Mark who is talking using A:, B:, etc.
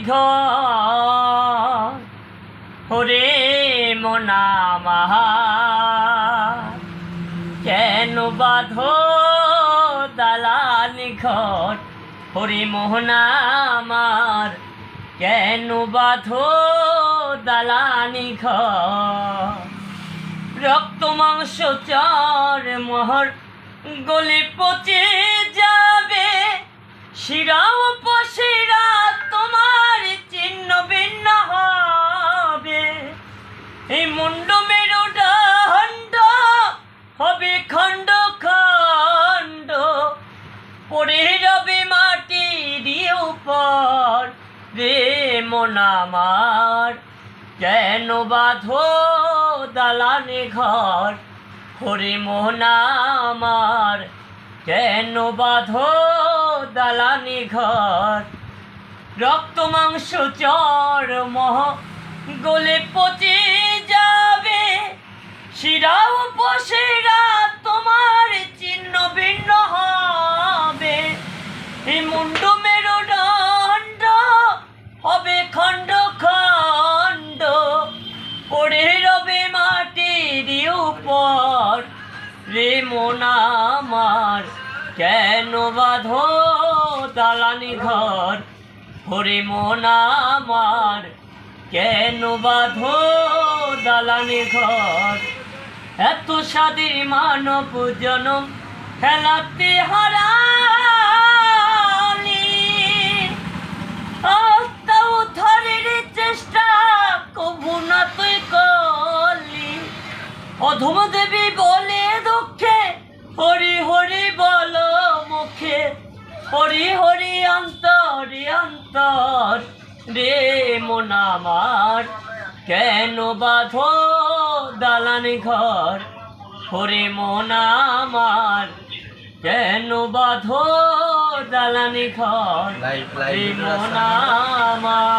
A: ঘর ওরে মন আমার কেন বাঁধো দালানি ঘর ওরে মোহন আমার কেন বাঁধো দালানি ঘর রক্ত মাংস চর মোহর গলে পচে যাবে শিরা উপশিরা তোমার চিহ্ন ভিন্ন হবে এই মুন্ড মেরুদণ্ড হবে খণ্ড খণ্ড পড়ে রবে মাটির উপর রে মন আমার কেন বাঁধো দালানে ঘর ওরে মোহন আমার কেন বাঁধো দালানে ঘর রক্ত মাংস চর মহ গলে পচে যাবে শিরা উপশিরা তোমার চিহ্ন ভিন্ন হবে এই মুন্ড মেরুদণ্ড হবে খণ্ড খণ্ড পড়ে রবে মাটির উপর রে মন আমার কেন বাঁধো দালানি ঘর ওরে মন আমার কেন বাঁধো দালানি ঘর এত স্বাদের মানব জনম খেলাতে হারালি আত্মা উদ্ধারের চেষ্টা কবু না তুই করলি অধম দেবী বলে দুঃখে হরি হরি বলো মুখে হরি হরি অন্তরে অন্তর রে মন আমার কেন বাঁধো দালানি ঘর ওরে মন আমার কেন বাঁধো দালানি ঘর রে মন আমার